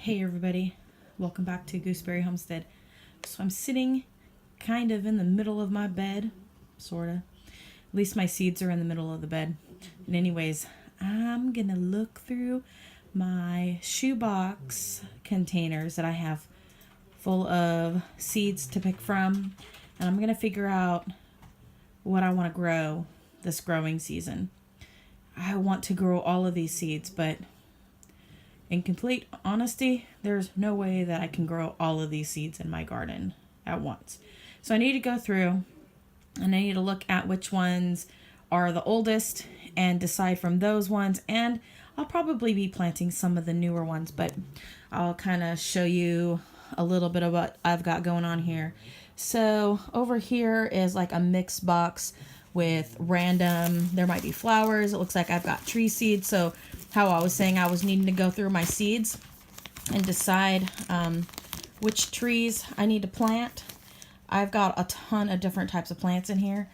Hey everybody, welcome back to Gooseberry Homestead. So I'm sitting kind of in the middle of my bed, sorta. At least my seeds are in the middle of the bed. And anyways, I'm gonna look through my shoebox containers that I have full of seeds to pick from, and I'm gonna figure out what I want to grow this growing season. I want to grow all of these seeds, but in complete honesty, there's no way that I can grow all of these seeds in my garden at once. So I need to go through and I need to look at which ones are the oldest and decide from those ones. And I'll probably be planting some of the newer ones, but I'll kind of show you a little bit of what I've got going on here. So over here is like a mixed box with random, there might be flowers. It looks like I've got tree seeds. So how I was saying, I was needing to go through my seeds and decide which trees I need to plant. I've got a ton of different types of plants in here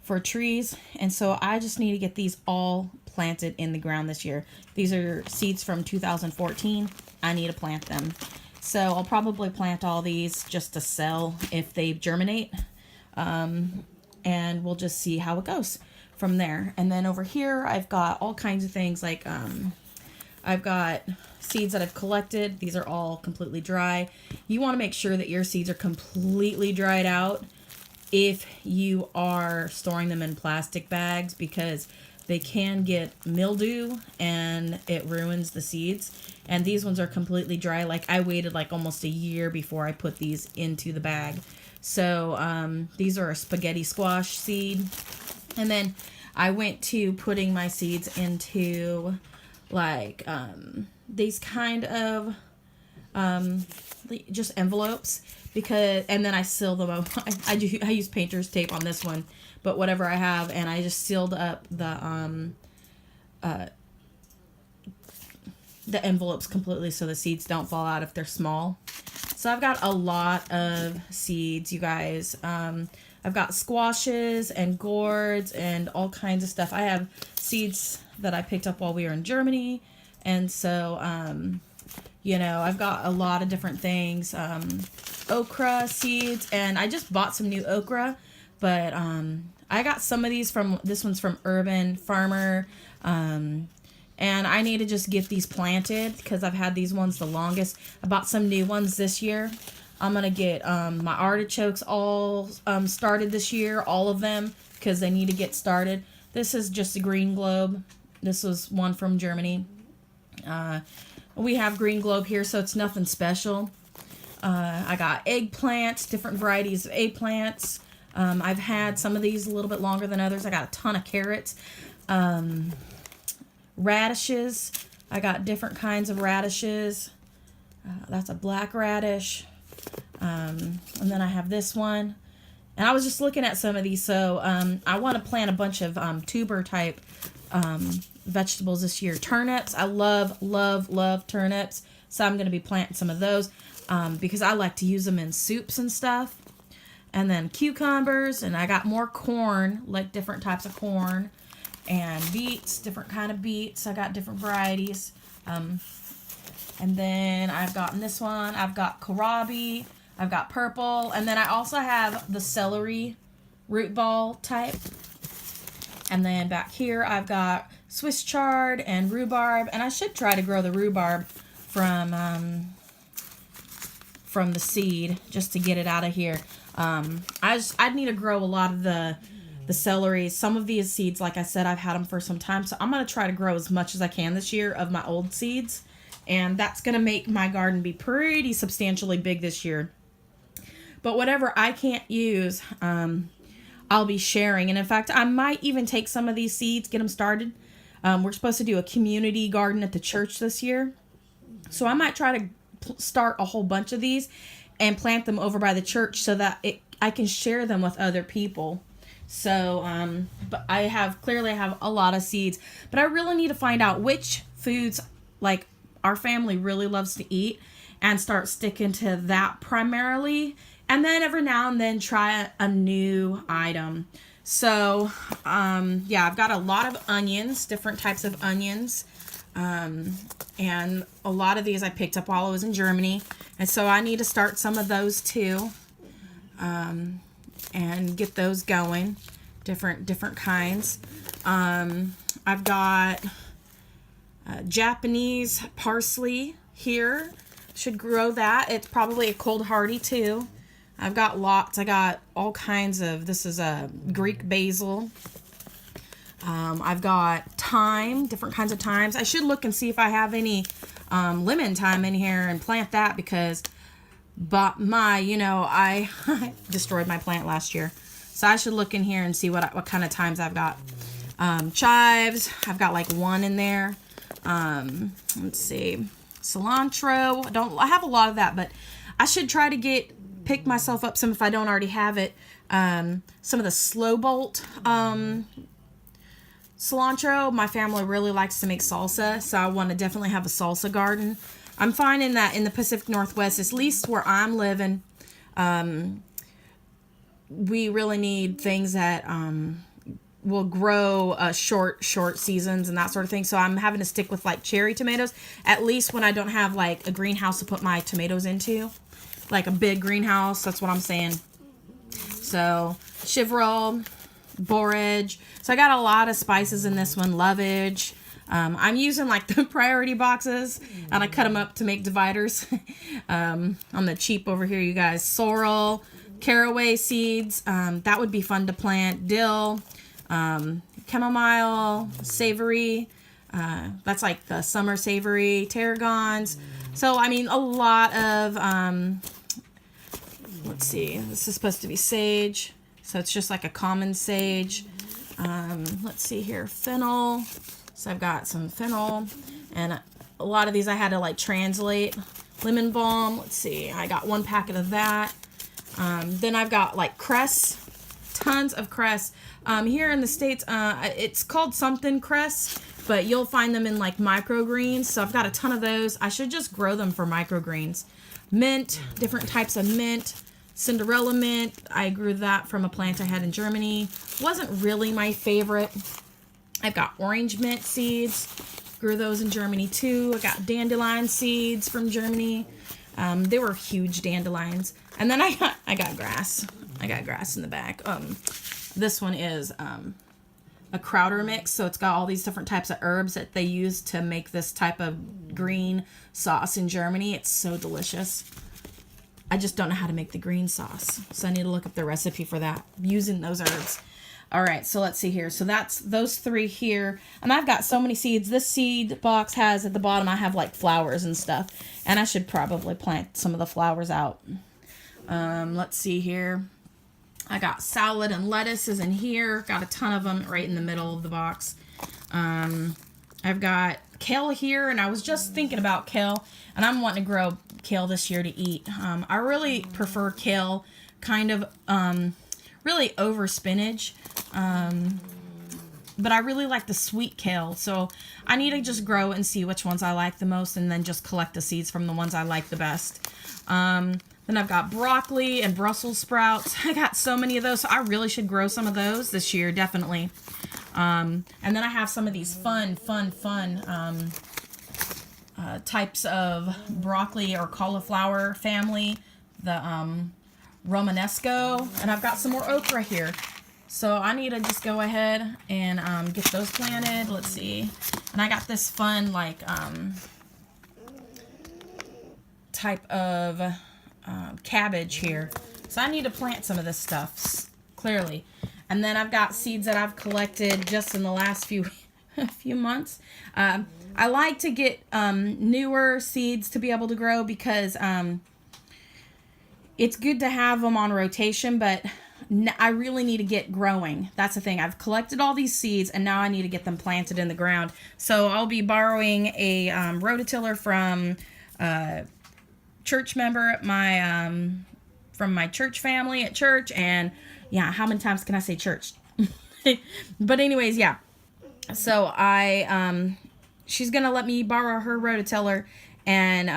for trees, and so I just need to get these all planted in the ground this year. These are seeds from 2014. I need to plant them. So I'll probably plant all these just to sell if they germinate, and we'll just see how it goes from there. And then over here I've got all kinds of things like I've got seeds that I've collected. These are all completely dry. You want to make sure that your seeds are completely dried out if you are storing them in plastic bags, because they can get mildew and it ruins the seeds. And these ones are completely dry. Like I waited like almost a year before I put these into the bag. So these are a spaghetti squash seed. And then I went to putting my seeds into like these kind of just envelopes, because, and then I seal them up. I use painter's tape on this one, but whatever I have, and I just sealed up the envelopes completely so the seeds don't fall out if they're small. So I've got a lot of seeds, you guys. I've got squashes and gourds and all kinds of stuff. I have seeds that I picked up while we were in Germany. And so, I've got a lot of different things. Okra seeds, and I just bought some new okra, but I got some of these this one's from Urban Farmer. And I need to just get these planted because I've had these ones the longest. I bought some new ones this year. I'm going to get my artichokes all started this year, all of them, because they need to get started. This is just a green globe. This was one from Germany. We have green globe here, so it's nothing special. I got eggplants, different varieties of eggplants. I've had some of these a little bit longer than others. I got a ton of carrots. Radishes. I got different kinds of radishes. That's a black radish. And then I have this one. And I was just looking at some of these. So I want to plant a bunch of tuber type vegetables this year. Turnips. I love turnips. So I'm going to be planting some of those because I like to use them in soups and stuff. And then cucumbers. And I got more corn, like different types of corn. And beets, different kind of beets. I got different varieties. And then I've gotten this one. I've got kohlrabi. I've got purple. And then I also have the celery root ball type. And then back here I've got Swiss chard and rhubarb. And I should try to grow the rhubarb from the seed just to get it out of here. I'd need to grow a lot of the celery. Some of these seeds, like I said, I've had them for some time. So I'm going to try to grow as much as I can this year of my old seeds. And that's going to make my garden be pretty substantially big this year. But whatever I can't use, I'll be sharing. And in fact, I might even take some of these seeds, get them started. We're supposed to do a community garden at the church this year. So I might try to start a whole bunch of these and plant them over by the church so that I can share them with other people. So, but I have a lot of seeds, but I really need to find out which foods like our family really loves to eat and start sticking to that primarily. And then every now and then try a new item. So, I've got a lot of onions, different types of onions. And a lot of these I picked up while I was in Germany. And so I need to start some of those too. And get those going. Different kinds. I've got Japanese parsley here. Should grow that. It's probably a cold hardy too. I've got lots. I got all kinds of, this is a Greek basil. I've got thyme, different kinds of thymes. I should look and see if I have any lemon thyme in here and plant that, because I destroyed my plant last year. So I should look in here and see what kind of thymes I've got. Chives, I've got like one in there. Let's see. Cilantro, I have a lot of that, but I should try to pick myself up some if I don't already have it. Some of the slow bolt cilantro. My family really likes to make salsa, so I want to definitely have a salsa garden. I'm finding that in the Pacific Northwest, at least where I'm living, we really need things that will grow short seasons and that sort of thing. So I'm having to stick with like cherry tomatoes, at least when I don't have like a greenhouse to put my tomatoes into, like a big greenhouse. That's what I'm saying. So chivrel, borage. So I got a lot of spices in this one. Lovage. I'm using like the priority boxes, and I cut them up to make dividers. On the cheap over here, you guys. Sorrel, caraway seeds. That would be fun to plant. Dill, chamomile, savory. That's like the summer savory. Tarragons. So I mean, a lot of. Let's see. This is supposed to be sage, so it's just like a common sage. Let's see here. Fennel. So I've got some fennel, and a lot of these I had to like translate. Lemon balm, let's see, I got 1 packet of that. Then I've got like cress, tons of cress. Here in the States, it's called something cress, but you'll find them in like microgreens. So I've got a ton of those. I should just grow them for microgreens. Mint, different types of mint. Cinderella mint, I grew that from a plant I had in Germany. Wasn't really my favorite. I've got orange mint seeds. Grew those in Germany too. I got dandelion seeds from Germany. They were huge dandelions. And then I got grass. I got grass in the back. This one is a Crowder mix. So it's got all these different types of herbs that they use to make this type of green sauce in Germany. It's so delicious. I just don't know how to make the green sauce. So I need to look up the recipe for that using those herbs. All right, so let's see here. So that's those 3 here. And I've got so many seeds. This seed box has at the bottom, I have like flowers and stuff. And I should probably plant some of the flowers out. Let's see here. I got salad and lettuces in here. Got a ton of them right in the middle of the box. I've got kale here, and I was just thinking about kale. And I'm wanting to grow kale this year to eat. I really prefer kale kind of really over spinach. But I really like the sweet kale, so I need to just grow and see which ones I like the most, and then just collect the seeds from the ones I like the best. Then I've got broccoli and Brussels sprouts. I got so many of those, so I really should grow some of those this year, definitely. And then I have some of these fun types of broccoli or cauliflower family, the Romanesco, and I've got some more okra here. So I need to just go ahead and get those planted. Let's see. And I got this fun like type of cabbage here. So I need to plant some of this stuff, clearly. And then I've got seeds that I've collected just in the last few months. I like to get newer seeds to be able to grow because it's good to have them on rotation, but I really need to get growing. That's the thing. I've collected all these seeds, and now I need to get them planted in the ground. So I'll be borrowing a rototiller from a church member at from my church family at church. And yeah, how many times can I say church? But anyways, yeah. So she's gonna let me borrow her rototiller, and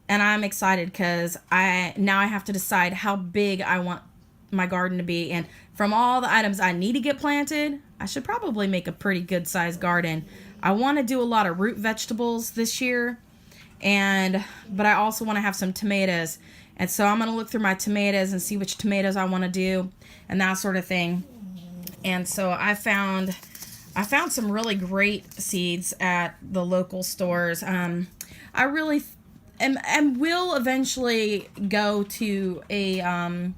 I'm excited because now I have to decide how big I want my garden to be. And from all the items I need to get planted, I should probably make a pretty good sized garden. I want to do a lot of root vegetables this year, but I also want to have some tomatoes. And so I'm going to look through my tomatoes and see which tomatoes I want to do and that sort of thing. And so I found some really great seeds at the local stores. I really and will eventually go to a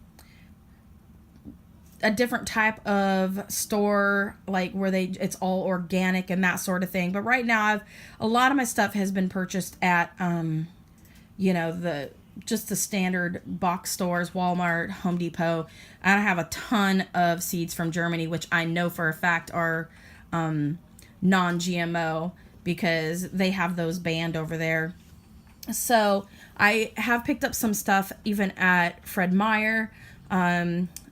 different type of store, like where it's all organic and that sort of thing. But right now, a lot of my stuff has been purchased at the standard box stores, Walmart, Home Depot. And I have a ton of seeds from Germany, which I know for a fact are non-GMO because they have those banned over there. So I have picked up some stuff even at Fred Meyer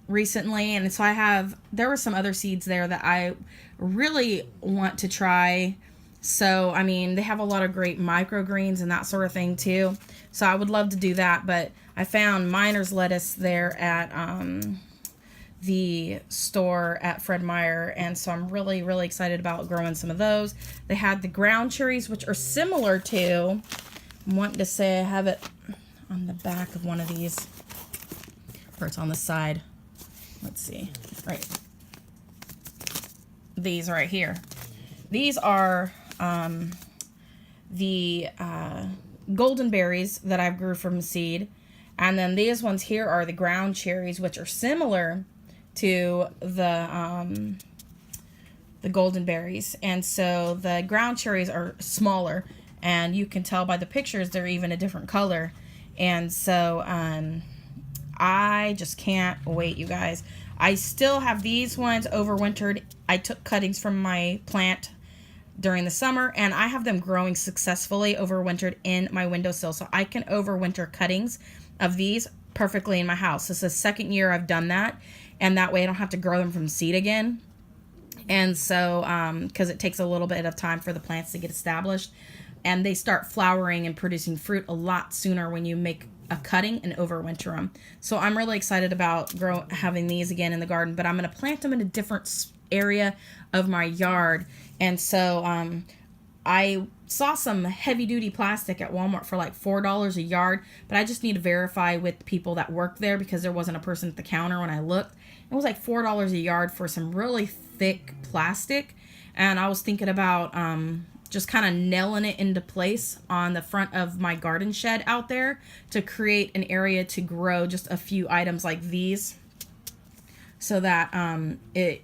recently, and so there were some other seeds there that I really want to try. So I mean, they have a lot of great microgreens and that sort of thing too, so I would love to do that. But I found Miner's lettuce there at the store at Fred Meyer, and so I'm really, really excited about growing some of those. They had the ground cherries, which are similar to, I'm wanting to say I have it on the back of one of these, or it's on the side. Let's see, right, these right here. These are the golden berries that I grew from seed, and then these ones here are the ground cherries, which are similar to the golden berries. And so the ground cherries are smaller, and you can tell by the pictures they're even a different color. And so I just can't wait, you guys. I still have these ones overwintered. I took cuttings from my plant during the summer, and I have them growing successfully overwintered in my windowsill, so I can overwinter cuttings of these perfectly in my house. This is the second year I've done that, and that way I don't have to grow them from seed again. And so because it takes a little bit of time for the plants to get established, and they start flowering and producing fruit a lot sooner when you make a cutting and overwinter them. So I'm really excited about having these again in the garden, but I'm going to plant them in a different area of my yard. And so I saw some heavy duty plastic at Walmart for like $4 a yard, but I just need to verify with the people that worked there because there wasn't a person at the counter when I looked. It was like $4 a yard for some really thick plastic, and I was thinking about just kind of nailing it into place on the front of my garden shed out there to create an area to grow just a few items like these, so that it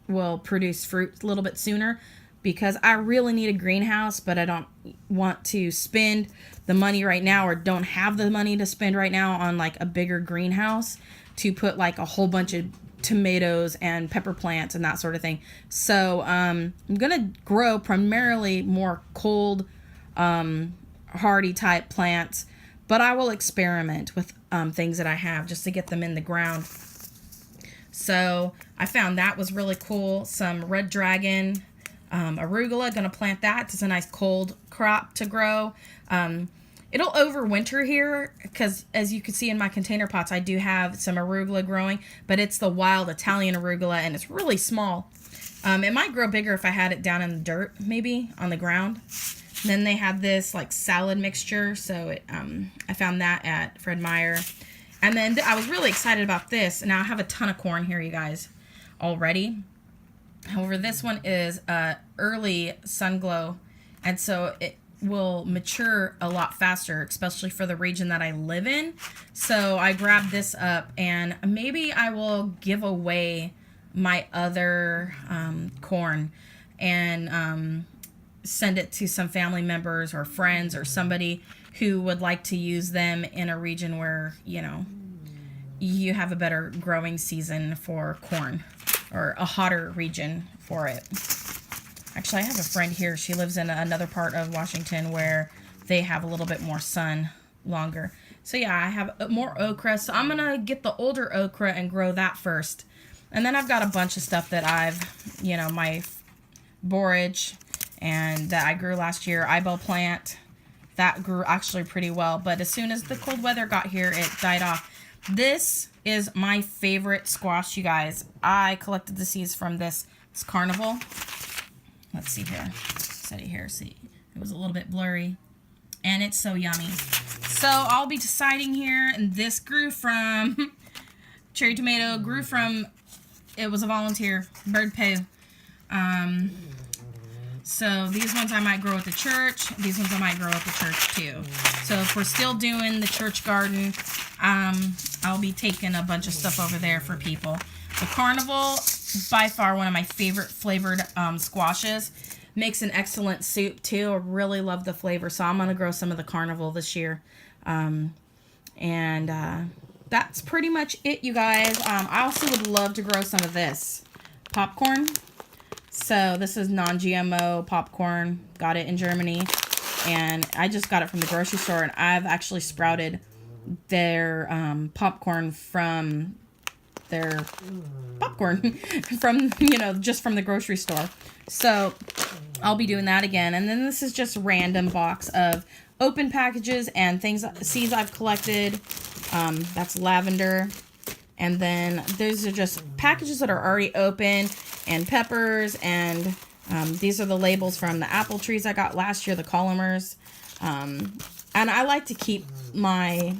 will produce fruit a little bit sooner, because I really need a greenhouse, but I don't want to spend the money right now, or don't have the money to spend right now on like a bigger greenhouse to put like a whole bunch of tomatoes and pepper plants and that sort of thing. So I'm gonna grow primarily more cold hardy type plants, but I will experiment with things that I have just to get them in the ground. So I found that was really cool. Some red dragon arugula, gonna plant that. It's a nice cold crop to grow. It'll overwinter here because, as you can see in my container pots, I do have some arugula growing, but it's the wild Italian arugula, and it's really small. It might grow bigger if I had it down in the dirt, maybe on the ground. And then they had this like salad mixture, so I found that at Fred Meyer. And then I was really excited about this. Now I have a ton of corn here, you guys, already. However, this one is early Sunglow, and so it will mature a lot faster, especially for the region that I live in. So I grabbed this up, and maybe I will give away my other corn and send it to some family members or friends or somebody who would like to use them in a region where, you know, you have a better growing season for corn, or a hotter region for it. Actually, I have a friend here. She lives in another part of Washington where they have a little bit more sun longer. So yeah, I have more okra. So I'm going to get the older okra and grow that first. And then I've got a bunch of stuff that my borage, and that I grew last year, eyeball plant. That grew actually pretty well. But as soon as the cold weather got here, it died off. This is my favorite squash, you guys. I collected the seeds from this Carnival. let's see here. Set it here. See, it was a little bit blurry. And it's so yummy. So I'll be deciding here, and this grew from cherry tomato, grew from, it was a volunteer, bird poo. So these ones I might grow at the church. These ones I might grow at the church too. So if we're still doing the church garden, I'll be taking a bunch of stuff over there for people. The Carnival, by far one of my favorite flavored squashes. Makes an excellent soup too. I really love the flavor. So I'm going to grow some of the Carnival this year. That's pretty much it, you guys. I also would love to grow some of this popcorn. So this is non-GMO popcorn. Got it in Germany. And I just got it from the grocery store. And I've actually sprouted their popcorn from their popcorn from, just from the grocery store. So I'll be doing that again. And then this is just a random box of open packages and seeds I've collected. That's lavender. And then those are just packages that are already open, and peppers. And these are the labels from the apple trees I got last year, the Columers. And I like to keep my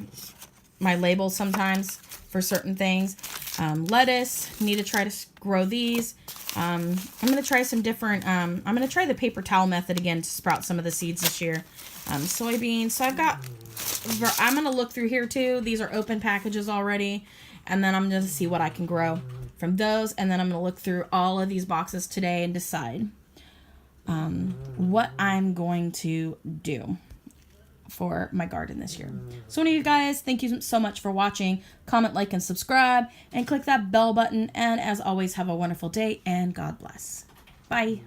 labels sometimes for certain things. Lettuce, need to try to grow these. I'm going to try some different, I'm going to try the paper towel method again to sprout some of the seeds this year. Soybeans. So I'm going to look through here too. These are open packages already. And then I'm going to see what I can grow from those. And then I'm going to look through all of these boxes today and decide what I'm going to do for my garden this year. So anyway, you guys, thank you so much for watching. Comment, like, and subscribe, and click that bell button. And as always, have a wonderful day, and God bless. Bye.